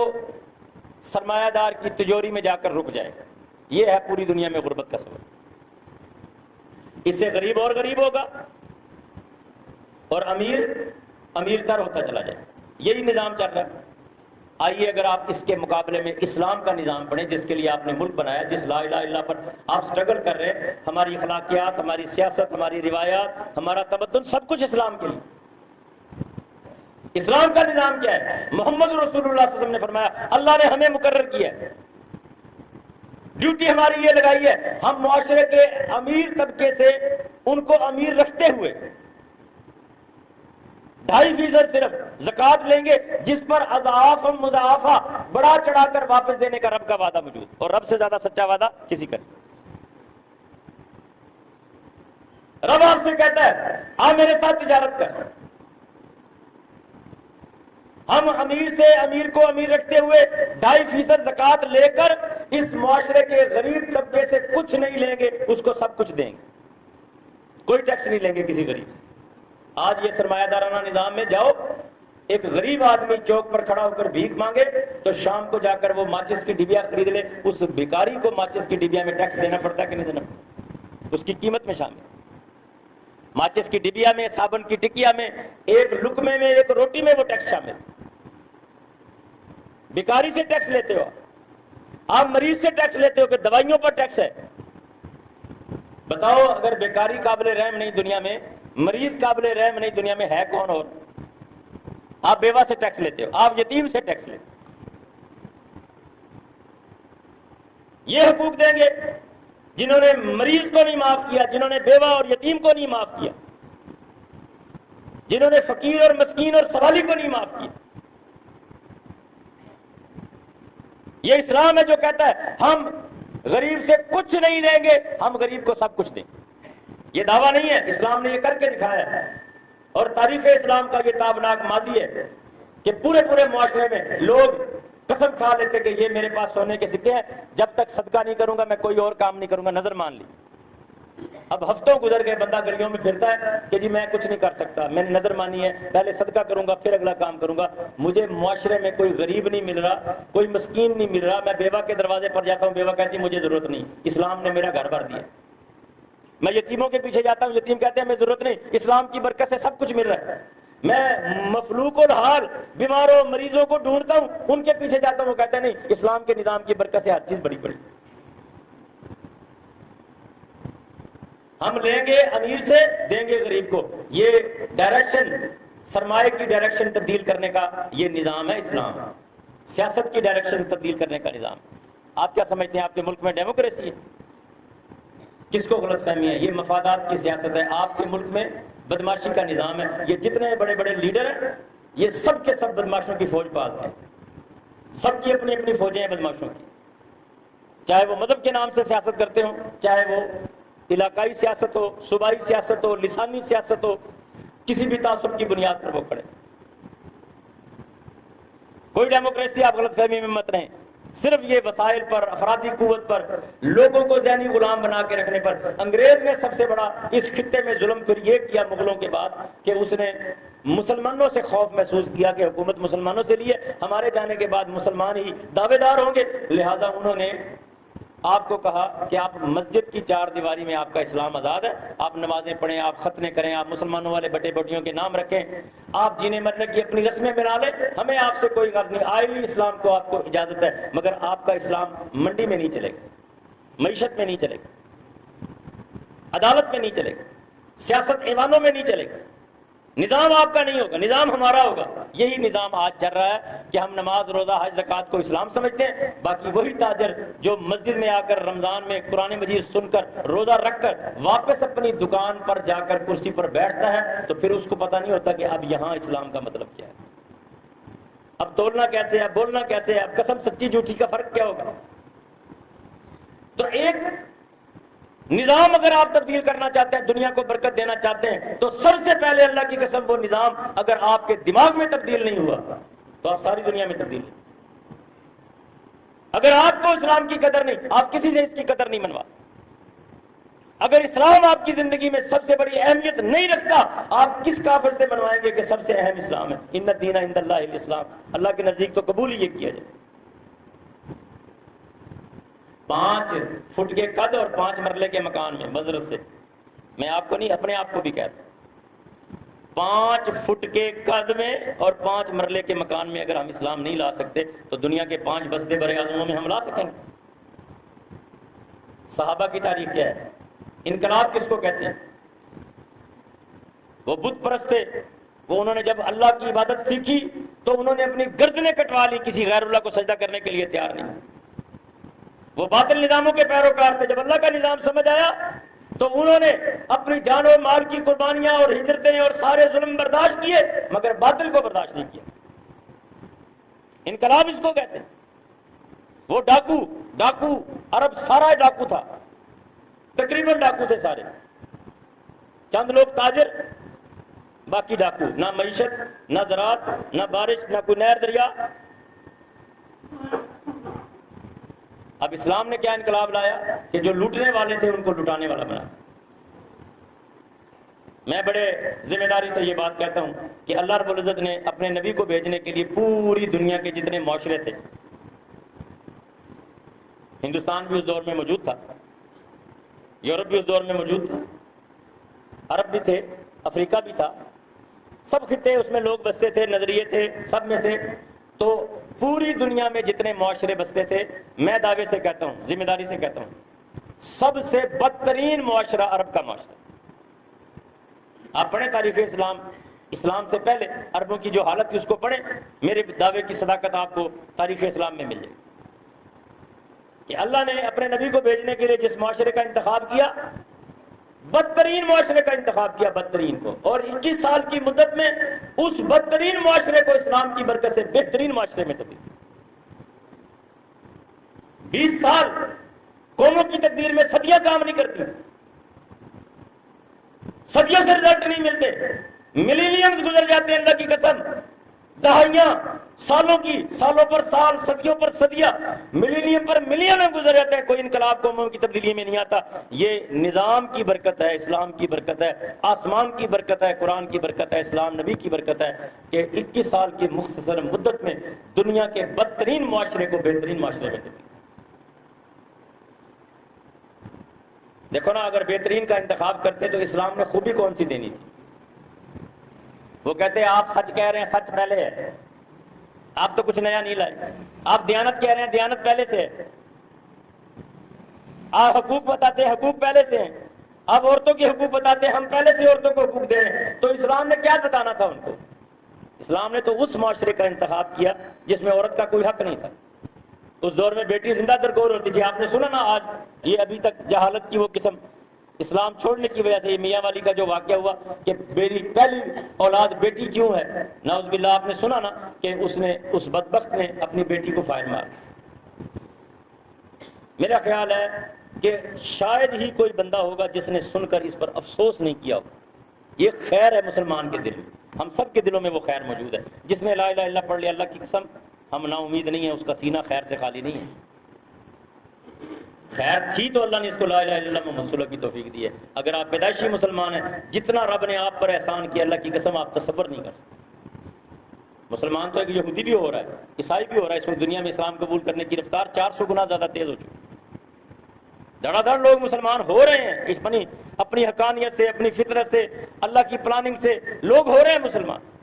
S1: سرمایہ دار کی تجوری میں جا کر رک جائے گا. یہ ہے پوری دنیا میں غربت کا سبب. اس سے غریب اور غریب ہوگا اور امیر تر ہوتا چلا جائے. یہی نظام چل رہا ہے. آئیے اگر آپ اس کے مقابلے میں اسلام کا نظام پڑھیں, جس کے لیے آپ نے ملک بنایا, جس لا الہ الا اللہ پر آپ سٹرگل کر رہے ہیں. ہماری اخلاقیات, ہماری سیاست, ہماری روایات, ہمارا تمدن, سب کچھ اسلام کے لیے. اسلام کا نظام کیا ہے؟ محمد رسول اللہ صلی اللہ علیہ وسلم نے فرمایا اللہ نے ہمیں مقرر کیا ہے, ڈیوٹی ہماری یہ لگائی ہے, ہم معاشرے کے امیر طبقے سے ان کو امیر رکھتے ہوئے 2.5% صرف زکوٰۃ لیں گے, جس پر اضعاف مضاعفہ بڑا چڑھا کر واپس دینے کا رب کا وعدہ موجود, اور رب سے زیادہ سچا وعدہ کسی کا نہیں. رب آپ سے کہتا ہے آ میرے ساتھ تجارت کر. ہم امیر سے امیر کو امیر رکھتے ہوئے 2.5% زکوٰۃ لے کر اس معاشرے کے غریب طبقے سے کچھ نہیں لیں گے, اس کو سب کچھ دیں گے. کوئی ٹیکس نہیں لیں گے کسی غریب سے۔ آج یہ سرمایہ دارانہ نظام میں جاؤ، ایک غریب آدمی چوک پر کھڑا ہو کر بھیک مانگے تو شام کو جا کر وہ ماچس کی ڈبیا خرید لے، اس بھکاری کو ماچس کی ڈبیا میں ٹیکس دینا پڑتا ہے کہ نہیں دینا پڑتا؟ اس کی قیمت میں شامل، ماچس کی ڈبیا میں، صابن کی ٹکیا میں، ایک لقمے میں، ایک روٹی میں وہ ٹیکس شامل۔ بھکاری سے ٹیکس لیتے ہو آپ، مریض سے ٹیکس لیتے ہو کہ دوائیوں پر ٹیکس ہے۔ بتاؤ اگر بیکاری قابل رحم نہیں دنیا میں، مریض قابل رحم نہیں دنیا میں، ہے کون؟ اور آپ بیوہ سے ٹیکس لیتے ہو، آپ یتیم سے ٹیکس لیتے ہو۔ یہ حقوق دیں گے جنہوں نے مریض کو نہیں معاف کیا، جنہوں نے بیوہ اور یتیم کو نہیں معاف کیا، جنہوں نے فقیر اور مسکین اور سوالی کو نہیں معاف کیا۔ یہ اسلام ہے جو کہتا ہے ہم غریب سے کچھ نہیں لیں گے، ہم غریب کو سب کچھ دیں گے۔ یہ دعویٰ نہیں ہے، اسلام نے یہ کر کے دکھایا ہے، اور تاریخ اسلام کا یہ تابناک ماضی ہے کہ پورے معاشرے میں لوگ قسم کھا لیتے کہ یہ میرے پاس سونے کے سکے ہیں، جب تک صدقہ نہیں کروں گا میں کوئی اور کام نہیں کروں گا، نظر مان لی۔ اب ہفتوں گزر گئے، بندہ گلیوں میں پھرتا ہے کہ جی میں کچھ نہیں کر سکتا، میں نے نظر مانی ہے، پہلے صدقہ کروں گا پھر اگلا کام کروں گا، مجھے معاشرے میں کوئی غریب نہیں مل رہا، کوئی مسکین نہیں مل رہا، میں بیوہ کے دروازے پر جاتا ہوں، بیوہ کہتی مجھے ضرورت نہیں، اسلام نے میرا گھر بھر دیا۔ میں یتیموں کے پیچھے جاتا ہوں، یتیم کہتے ہیں ہمیں ضرورت نہیں، اسلام کی برکت سے سب کچھ مل رہا ہے۔ میں مفلوق الحال بیماروں مریضوں کو ڈھونڈتا ہوں، ان کے پیچھے جاتا ہوں، وہ کہتے ہیں نہیں، اسلام کے نظام کی برکت سے ہر چیز بڑی بڑی۔ ہم لیں گے امیر سے، دیں گے غریب کو۔ یہ ڈائریکشن، سرمایہ کی ڈائریکشن تبدیل کرنے کا یہ نظام ہے اسلام، سیاست کی ڈائریکشن تبدیل کرنے کا نظام۔ آپ کیا سمجھتے ہیں آپ کے ملک میں ڈیموکریسی ہے؟ کس کو غلط فہمی ہے؟ یہ مفادات کی سیاست ہے۔ آپ کے ملک میں بدماشی کا نظام ہے۔ یہ جتنے بڑے بڑے لیڈر ہیں یہ سب کے سب بدماشوں کی فوج پالتے ہیں، سب کی اپنی اپنی فوجیں ہیں بدماشوں کی، چاہے وہ مذہب کے نام سے سیاست کرتے ہوں، چاہے وہ علاقائی سیاست ہو، صوبائی سیاست ہو، لسانی سیاست ہو، کسی بھی تعصب کی بنیاد پر وہ کھڑے۔ کوئی ڈیموکریسی آپ غلط فہمی میں مت رہیں، صرف یہ وسائل پر، افرادی قوت پر، لوگوں کو ذہنی غلام بنا کے رکھنے پر۔ انگریز نے سب سے بڑا اس خطے میں ظلم پھر یہ کیا مغلوں کے بعد کہ اس نے مسلمانوں سے خوف محسوس کیا کہ حکومت مسلمانوں سے لیے، ہمارے جانے کے بعد مسلمان ہی دعوے دار ہوں گے، لہٰذا انہوں نے آپ کو کہا کہ آپ مسجد کی چار دیواری میں آپ کا اسلام آزاد ہے، آپ نمازیں پڑھیں، آپ ختنے کریں، آپ مسلمانوں والے بٹے بٹیوں کے نام رکھیں، آپ جینے مرنے کی اپنی رسمیں بنا لیں، ہمیں آپ سے کوئی غرض نہیں، آئلی اسلام کو آپ کو اجازت ہے، مگر آپ کا اسلام منڈی میں نہیں چلے گا، معیشت میں نہیں چلے گا، عدالت میں نہیں چلے گا، سیاست ایوانوں میں نہیں چلے گا، نظام آپ کا نہیں ہوگا، نظام ہمارا ہوگا۔ یہی نظام آج چل رہا ہے کہ ہم نماز، روزہ، حج، زکوٰۃ کو اسلام سمجھتے ہیں، باقی وہی تاجر جو مسجد میں آ کر رمضان میں قرآن مجید سن کر روزہ رکھ کر واپس اپنی دکان پر جا کر کرسی پر بیٹھتا ہے تو پھر اس کو پتہ نہیں ہوتا کہ اب یہاں اسلام کا مطلب کیا ہے، اب تولنا کیسے ہے، اب بولنا کیسے ہے، اب قسم سچی جھوٹی کا فرق کیا ہوگا۔ تو ایک نظام اگر آپ تبدیل کرنا چاہتے ہیں، دنیا کو برکت دینا چاہتے ہیں، تو سب سے پہلے اللہ کی قسم وہ نظام اگر آپ کے دماغ میں تبدیل نہیں ہوا تو آپ ساری دنیا میں تبدیل نہیں۔ اگر آپ کو اسلام کی قدر نہیں، آپ کسی سے اس کی قدر نہیں منوا۔ اگر اسلام آپ کی زندگی میں سب سے بڑی اہمیت نہیں رکھتا، آپ کس کافر سے منوائیں گے کہ سب سے اہم اسلام ہے؟ ان الدین عند اللہ الاسلام، اللہ کے نزدیک تو قبول ہی یہ کیا جائے۔ 5 فٹ کے قد اور 5 مرلے کے مکان میں، معذرت سے میں آپ کو نہیں اپنے آپ کو بھی کہتا ہوں، 5 فٹ کے قد میں اور 5 مرلے کے مکان میں اگر ہم اسلام نہیں لا سکتے تو دنیا کے 5 بستے بر اعظموں میں ہم لا سکیں گے؟ صحابہ کی تاریخ کیا ہے؟ انقلاب کس کو کہتے ہیں؟ وہ بت پرست تھے، وہ انہوں نے جب اللہ کی عبادت سیکھی تو انہوں نے اپنی گردنیں کٹوا لی، کسی غیر اللہ کو سجدہ کرنے کے لیے تیار نہیں۔ وہ باطل نظاموں کے پیروکار تھے، جب اللہ کا نظام سمجھ آیا تو انہوں نے اپنی جان و مال کی قربانیاں اور ہجرتیں اور سارے ظلم برداشت کیے، مگر باطل کو برداشت نہیں کیا۔ انقلاب اس کو کہتے ہیں۔ وہ ڈاکو عرب سارا ڈاکو تھا، تقریباً ڈاکو تھے سارے، چند لوگ تاجر، باقی ڈاکو، نہ معیشت، نہ زراعت، نہ بارش، نہ کوئی نہر دریا۔ اب اسلام نے کیا انقلاب لایا کہ جو لوٹنے والے تھے ان کو لٹانے والا بنا۔ میں بڑے ذمہ داری سے یہ بات کہتا ہوں کہ اللہ رب العزت نے اپنے نبی کو بھیجنے کے لیے پوری دنیا کے جتنے معاشرے تھے، ہندوستان بھی اس دور میں موجود تھا، یورپ بھی اس دور میں موجود تھا، عرب بھی تھے، افریقہ بھی تھا، سب خطے اس میں لوگ بستے تھے، نظریے تھے سب میں سے، تو پوری دنیا میں جتنے معاشرے بستے تھے، میں دعوے سے کہتا ہوں، ذمہ داری سے کہتا ہوں، سب سے بدترین معاشرہ عرب کا معاشرہ۔ آپ پڑھیں تاریخ اسلام، اسلام سے پہلے عربوں کی جو حالت تھی اس کو پڑھیں، میرے دعوے کی صداقت آپ کو تاریخ اسلام میں مل جائے کہ اللہ نے اپنے نبی کو بھیجنے کے لیے جس معاشرے کا انتخاب کیا، بدترین معاشرے کا انتخاب کیا، بدترین کو، اور 21 سال کی مدت میں اس بدترین معاشرے کو اسلام کی برکت سے بہترین معاشرے میں تبدیل۔ 20 سال قوموں کی تقدیر میں صدیاں کام نہیں کرتی، صدیوں سے رزلٹ نہیں ملتے، ملینیمز گزر جاتے ہیں، اللہ کی قسم، دہائیاں، سالوں کی، سالوں پر سال، صدیوں پر صدیاں، ملینیم پر ملین گزر جاتے ہیں، کوئی انقلاب قوموں کی تبدیلی میں نہیں آتا۔ یہ نظام کی برکت ہے، اسلام کی برکت ہے، آسمان کی برکت ہے، قرآن کی برکت ہے، اسلام نبی کی برکت ہے کہ 21 سال کی مختصر مدت میں دنیا کے بدترین معاشرے کو بہترین معاشرے میں تبدیل۔ دیکھو نا، اگر بہترین کا انتخاب کرتے تو اسلام نے خوبی کون سی دینی تھی؟ وہ کہتے ہیں آپ سچ کہہ رہے ہیں، سچ پہلے ہے، آپ تو کچھ نیا نہیں لائے، آپ دیانت کہہ رہے ہیں، دیانت پہلے سے ہے، آپ حقوق بتاتے ہیں، حقوق پہلے سے ہیں، آپ عورتوں کے حقوق بتاتے ہیں، ہم پہلے سے عورتوں کو حقوق دے رہے ہیں۔ تو اسلام نے کیا بتانا تھا ان کو؟ اسلام نے تو اس معاشرے کا انتخاب کیا جس میں عورت کا کوئی حق نہیں تھا۔ اس دور میں بیٹی زندہ درگور ہوتی تھی، آپ نے سنا نا، آج یہ ابھی تک جہالت کی وہ قسم، اسلام چھوڑنے کی وجہ سے یہ میاں والی کا جو واقعہ ہوا کہ میری پہلی اولاد بیٹی کیوں ہے، نعوذ باللہ، آپ نے سنا نا کہ اس بدبخت نے اپنی بیٹی کو فائر مارا۔ میرا خیال ہے کہ شاید ہی کوئی بندہ ہوگا جس نے سن کر اس پر افسوس نہیں کیا ہو۔ یہ خیر ہے مسلمان کے دل میں، ہم سب کے دلوں میں وہ خیر موجود ہے۔ جس نے لا الہ الا اللہ پڑھ لیا، اللہ کی قسم ہم نا امید نہیں ہے، اس کا سینہ خیر سے خالی نہیں ہے۔ خیر تھی تو اللہ نے اس کو لا الہ الا اللہ محمد صلی اللہ کی توفیق دی ہے۔ اگر آپ پیدائشی مسلمان ہیں، جتنا رب نے آپ پر احسان کیا، اللہ کی قسم آپ تصور نہیں کر سکتے۔ مسلمان تو ایک یہودی بھی ہو رہا ہے، عیسائی بھی ہو رہا ہے، اس وقت دنیا میں اسلام قبول کرنے کی رفتار 400 گنا زیادہ تیز ہو چکی ہے۔ دھڑا دھڑ لوگ مسلمان ہو رہے ہیں، اس اپنی حقانیت سے، اپنی فطرت سے، اللہ کی پلاننگ سے لوگ ہو رہے ہیں مسلمان۔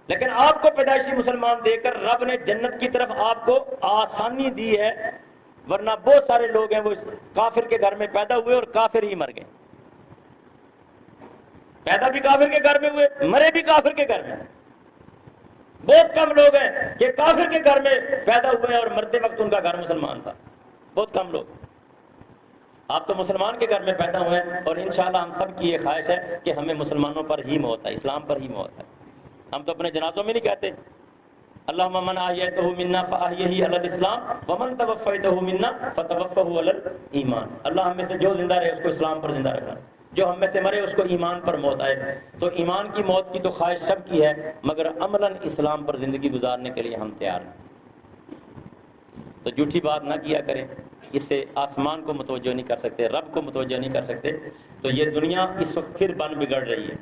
S1: لیکن آپ کو پیدائشی مسلمان دے کر رب نے جنت کی طرف آپ کو آسانی دی ہے، ورنہ بہت سارے لوگ ہیں وہ کافر کے گھر میں پیدا ہوئے اور کافر ہی مر گئے۔ پیدا بھی کافر کے گھر میں ہوئے، مرے بھی کافر کے گھر میں۔ بہت کم لوگ ہیں کہ کافر کے گھر میں پیدا ہوئے اور مرتے وقت ان کا گھر مسلمان تھا، بہت کم لوگ۔ آپ تو مسلمان کے گھر میں پیدا ہوئے ہیں، اور انشاءاللہ ہم سب کی یہ خواہش ہے کہ ہمیں مسلمانوں پر ہی موت ہے، اسلام پر ہی موت ہے۔ ہم تو اپنے جنازوں میں نہیں کہتے اللہم من احییتہ منا فاحیہ علی الاسلام ومن توفیتہ منا فتوفہ علی الایمان۔ اللہ ہم میں سے جو زندہ رہے اس کو اسلام پر زندہ رکھنا، جو ہم میں سے مرے اس کو ایمان پر موت آئے۔ تو ایمان کی موت کی تو خواہش سب کی ہے، مگر عملاً اسلام پر زندگی گزارنے کے لیے ہم تیار ہیں۔ تو جھوٹی بات نہ کیا کریں، اس سے آسمان کو متوجہ نہیں کر سکتے، رب کو متوجہ نہیں کر سکتے۔ تو یہ دنیا اس وقت پھر بگڑ رہی ہے۔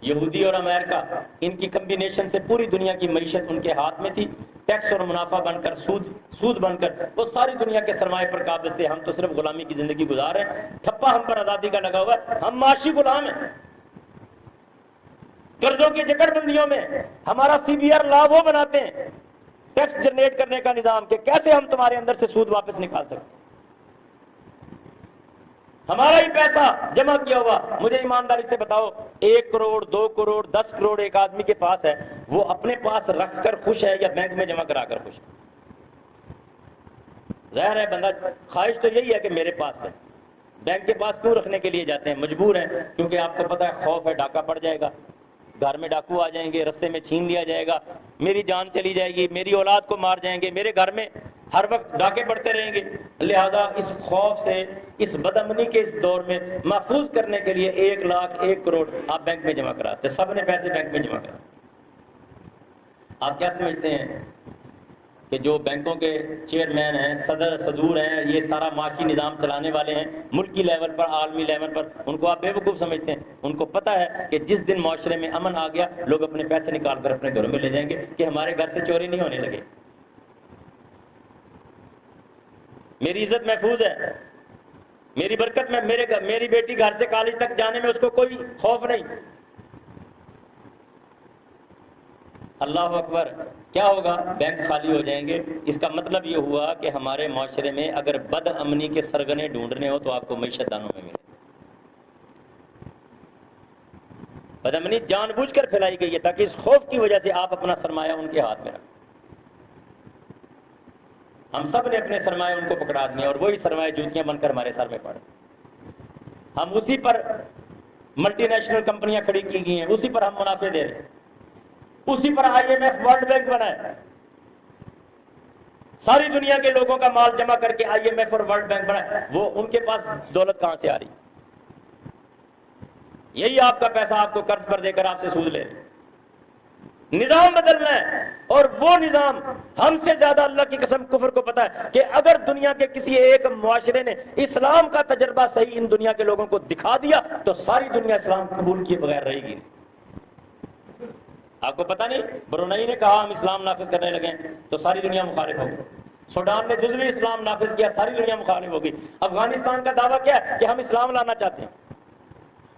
S1: یہودی اور امریکہ، ان کی کمبینیشن سے پوری دنیا کی معیشت ان کے ہاتھ میں تھی، ٹیکس اور منافع بن کر، سود بن کر وہ ساری دنیا کے سرمایہ پر قابض تھے۔ ہم تو صرف غلامی کی زندگی گزار رہے ہیں، ٹھپا ہم پر آزادی کا لگا ہوا ہے، ہم معاشی غلام ہیں۔ قرضوں کی جکڑ بندیوں میں ہمارا CBR لا وہ بناتے ہیں ٹیکس جنریٹ کرنے کا نظام، کہ کیسے ہم تمہارے اندر سے سود واپس نکال سکتے۔ ہمارا ہی پیسہ جمع کیا ہوا، مجھے ایمانداری سے بتاؤ، 1 کروڑ 2 کروڑ 10 کروڑ ایک آدمی کے پاس ہے، وہ اپنے پاس رکھ کر خوش ہے یا بینک میں جمع کرا کر خوش ہے؟ ظاہر ہے بندہ خواہش تو یہی ہے کہ میرے پاس ہے۔ بینک کے پاس کیوں رکھنے کے لیے جاتے ہیں؟ مجبور ہیں، کیونکہ آپ کو پتہ ہے خوف ہے ڈاکہ پڑ جائے گا، گھر میں ڈاکو آ جائیں گے، رستے میں چھین لیا جائے گا، میری جان چلی جائے گی، میری اولاد کو مار جائیں گے، میرے گھر میں ہر وقت ڈاکے پڑتے رہیں گے۔ لہذا اس خوف سے، اس بدامنی کے اس دور میں محفوظ کرنے کے لیے 1 لاکھ 1 کروڑ آپ بینک میں جمع کراتے، سب نے پیسے بینک میں جمع کرا۔ آپ کیا سمجھتے ہیں کہ جو بینکوں کے چیئرمین ہیں، صدر صدور ہیں، یہ سارا معاشی نظام چلانے والے ہیں ملکی لیول پر، عالمی لیول پر، ان کو آپ بیوقوف سمجھتے ہیں؟ ان کو پتہ ہے کہ جس دن معاشرے میں امن آ گیا، لوگ اپنے پیسے نکال کر اپنے گھروں میں لے جائیں گے کہ ہمارے گھر سے چوری نہیں ہونے لگے، میری عزت محفوظ ہے، میری برکت میں، میری بیٹی گھر سے کالج تک جانے میں اس کو کوئی خوف نہیں۔ اللہ اکبر! کیا ہوگا؟ بینک خالی ہو جائیں گے۔ اس کا مطلب یہ ہوا کہ ہمارے معاشرے میں اگر بد امنی کے سرغنے ڈھونڈنے ہو تو آپ کو معیشت دانوں میں ملے۔ بد امنی جان بوجھ کر پھیلائی گئی ہے تاکہ اس خوف کی وجہ سے آپ اپنا سرمایہ ان کے ہاتھ میں رکھیں۔ ہم سب نے اپنے سرمایہ ان کو پکڑا دیے اور وہی سرمایہ جوتیاں بن کر ہمارے سر میں پڑے۔ ہم اسی پر ملٹی نیشنل کمپنیاں کھڑی کی گئی ہیں، اسی پر ہم منافع دے رہے ہیں، اسی پر IMF ورلڈ بینک بنا ہے، ساری دنیا کے لوگوں کا مال جمع کر کے IMF اور ورلڈ بینک بنا ہے۔ وہ ان کے پاس دولت کہاں سے آ رہی؟ یہی آپ کا پیسہ آپ کو قرض پر دے کر آپ سے سود لے رہے۔ نظام بدلنا ہے، اور وہ نظام ہم سے زیادہ اللہ کی قسم کفر کو پتا ہے کہ اگر دنیا کے کسی ایک معاشرے نے اسلام کا تجربہ صحیح ان دنیا کے لوگوں کو دکھا دیا تو ساری دنیا اسلام قبول کیے بغیر رہے گی۔ آپ کو پتہ نہیں، برونائی نے کہا ہم اسلام نافذ کرنے لگے تو ساری دنیا مخالف ہو گئی۔ سوڈان نے جزوی اسلام نافذ کیا، ساری دنیا مخالف ہو گئی۔ افغانستان کا دعویٰ کیا ہے کہ ہم اسلام لانا چاہتے ہیں۔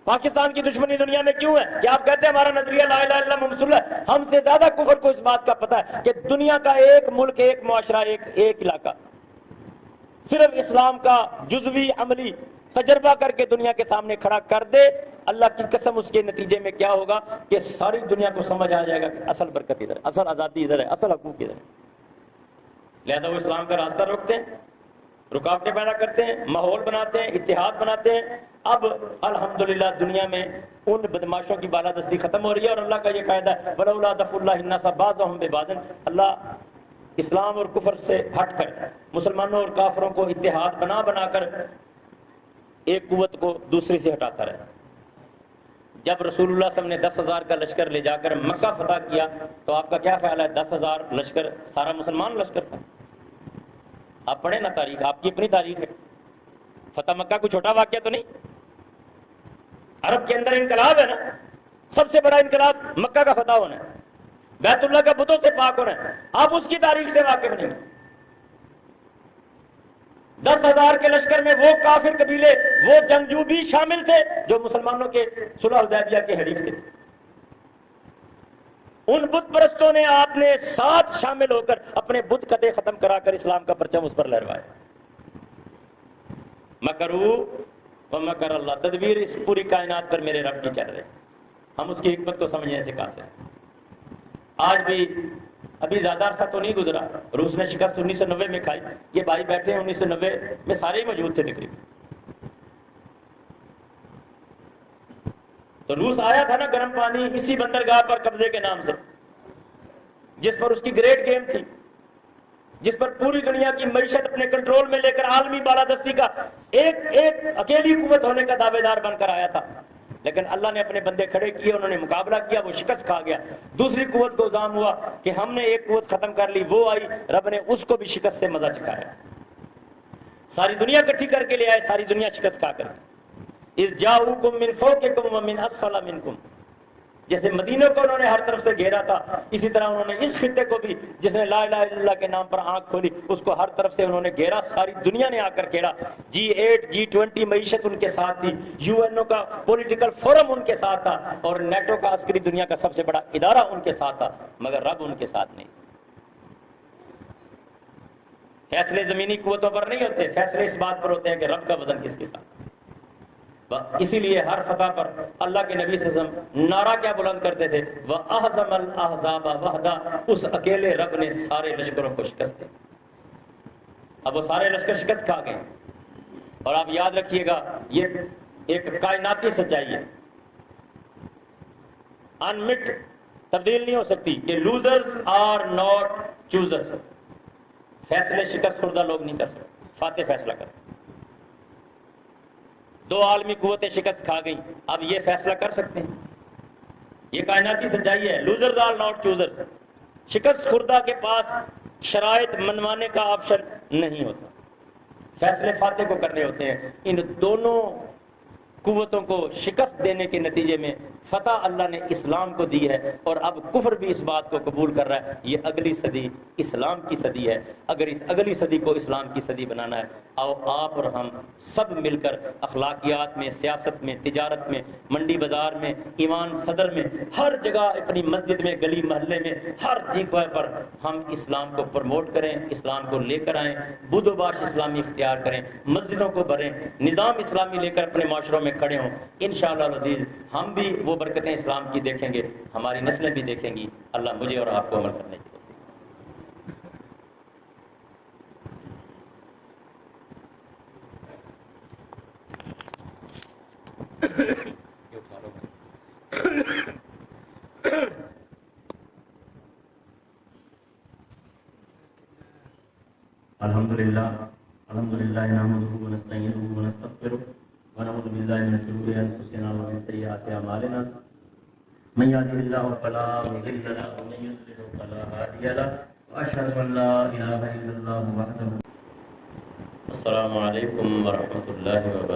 S1: پاکستان کی دشمنی دنیا میں کیوں ہے کہ آپ کہتے ہیں ہمارا نظریہ لا الہ الا اللہ محمد رسول اللہ۔ ہم سے زیادہ کفر کو اس بات کا پتہ ہے کہ دنیا کا ایک ملک، ایک معاشرہ، ایک علاقہ صرف اسلام کا جزوی عملی تجربہ کر کے دنیا کے سامنے کھڑا کر دے، اللہ کی قسم اس کے نتیجے میں کیا ہوگا کہ ساری دنیا کو سمجھ آ جائے گا کہ اصل برکت ادھر ہے، اصل آزادی ادھر ہے، اصل حقوق ادھر ہے۔ لہذا وہ اسلام کا راستہ روکتے ہیں، رکاوٹیں پیدا کرتے ہیں، ماحول بناتے ہیں، اتحاد بناتے ہیں۔ اب الحمدللہ دنیا میں ان بدماشوں کی بالادستی ختم ہو رہی ہے، اور اللہ کا یہ قاعدہ ہے وَلَوْلَا دَفْعُ اللَّهِ النَّاسَ بَعْضَهُم بِبَعْضٍ، اللہ اسلام اور کفر سے ہٹ کر مسلمانوں اور کافروں کو اتحاد بنا بنا کر ایک قوت کو دوسری سے ہٹاتا رہا۔ جب رسول اللہ صلی اللہ علیہ وسلم نے 10,000 کا لشکر لے جا کر مکہ فتح کیا تو آپ کا کیا خیال ہے؟ 10,000 لشکر سارا مسلمان لشکر تھا؟ آپ پڑھیں نا تاریخ، آپ کی اپنی تاریخ ہے۔ فتح مکہ کوئی چھوٹا واقعہ تو نہیں، عرب کے اندر انقلاب ہے نا، سب سے بڑا انقلاب مکہ کا فتح ہونا ہے، بیت اللہ کا بتوں سے پاک ہونا ہے۔ آپ اس کی تاریخ سے واقف نہیں۔ 10,000 کے لشکر میں وہ کافر قبیلے، وہ جنگجو بھی شامل تھے جو مسلمانوں کے صلح حدیبیہ کے حریف تھے۔ ان بت پرستوں نے آپ نے ساتھ شامل ہو کر اپنے بت قطع ختم کرا کر اسلام کا پرچم اس پر لہروایا۔ مکروا ومکر اللہ، تدبیر اس پوری کائنات پر میرے رب کی چل رہے، ہم اس کی حکمت کو سمجھنے سے قاصر ہیں۔ آج بھی ابھی زیادہ عرصہ تو نہیں گزرا، روس نے شکست 1990 میں کھائی، یہ بھائی بیٹھے ہیں 1990 میں سارے ہی موجود تھے تقریباً۔ تو روس آیا تھا نا گرم پانی اسی بندرگاہ پر قبضے کے نام سے، جس پر اس کی گریٹ گیم تھی، جس پر پوری دنیا کی معیشت اپنے کنٹرول میں لے کر عالمی بالادستی کا ایک اکیلی قوت ہونے کا دعوے دار بن کر آیا تھا۔ لیکن اللہ نے اپنے بندے کھڑے کیے، انہوں نے مقابلہ کیا، وہ شکست کھا گیا۔ دوسری قوت کو الزام ہوا کہ ہم نے ایک قوت ختم کر لی، وہ آئی، رب نے اس کو بھی شکست سے مزہ چکھایا۔ ساری دنیا اکٹھی کر کے لے آئے، ساری دنیا شکست کھا کر۔ اذ جاؤکم من فوقکم ومن اسفل منکم، جیسے مدینہ کو انہوں نے ہر طرف سے گھیرا تھا، اسی طرح انہوں نے اس خطے کو بھی، جس نے لا الہ الا اللہ کے نام پر آنکھ کھولی، اس کو ہر طرف سے انہوں نے گھیرا۔ ساری دنیا نے آ کر گھیرا۔ G8 G20 معیشت ان کے ساتھ تھی، UNO کا پولیٹیکل فورم ان کے ساتھ تھا، اور نیٹو کا عسکری دنیا کا سب سے بڑا ادارہ ان کے ساتھ تھا، مگر رب ان کے ساتھ نہیں۔ فیصلے زمینی قوتوں پر نہیں ہوتے، فیصلے اس بات پر ہوتے ہیں کہ رب کا وزن کس کے ساتھ۔ اسی لیے ہر فتح پر اللہ کے نبی صلی اللہ علیہ وسلم نعرہ کیا بلند کرتے تھے؟ وَأَهْزَمَ الْأَحْزَابَ وَحْدَهُ، اس اکیلے رب نے سارے لشکروں کو شکست دی۔ اب وہ سارے لشکر شکست کھا گئے، اور آپ یاد رکھیے گا یہ ایک کائناتی سچائی ہے، انمٹ، تبدیل نہیں ہو سکتی کہ لوزرز آر ناٹ چوزرز۔ فیصلے شکست خوردہ لوگ نہیں کر سکتے، فاتح فیصلہ کرتے۔ دو عالمی قوتیں شکست کھا گئی، اب یہ فیصلہ کر سکتے ہیں۔ یہ کائناتی سچائی ہے، لوزرز آر ناٹ چوزرز۔ شکست خوردہ کے پاس شرائط منوانے کا آپشن نہیں ہوتا، فیصلے فاتح کو کرنے ہوتے ہیں۔ ان دونوں قوتوں کو شکست دینے کے نتیجے میں فتح اللہ نے اسلام کو دی ہے، اور اب کفر بھی اس بات کو قبول کر رہا ہے یہ اگلی صدی اسلام کی صدی ہے۔ اگر اس اگلی صدی کو اسلام کی صدی بنانا ہے، آؤ آپ اور ہم سب مل کر اخلاقیات میں، سیاست میں، تجارت میں، منڈی بازار میں، ایمان صدر میں، ہر جگہ، اپنی مسجد میں، گلی محلے میں، ہر جگہ پر ہم اسلام کو پروموٹ کریں، اسلام کو لے کر آئیں، بدھ و باش اسلامی اختیار کریں، مسجدوں کو بھریں، نظام اسلامی لے کر اپنے معاشروں میں کھڑے ہوں۔ انشاءاللہ العزیز ہم بھی وہ برکتیں اسلام کی دیکھیں گے، ہماری نسلیں بھی دیکھیں گی۔ اللہ مجھے اور آپ کو عمل کرنے کی الحمدللہ نحمده ونستعینه ونستغفره ونعوذ باللہ من شرور انفسنا ومن سیئات اعمالنا من يهده الله فلا مضل له ومن يضلل فلا هادي له واشهد ان لا اله الا الله وحده۔ السلام علیکم ورحمۃ اللہ وبرکاتہ۔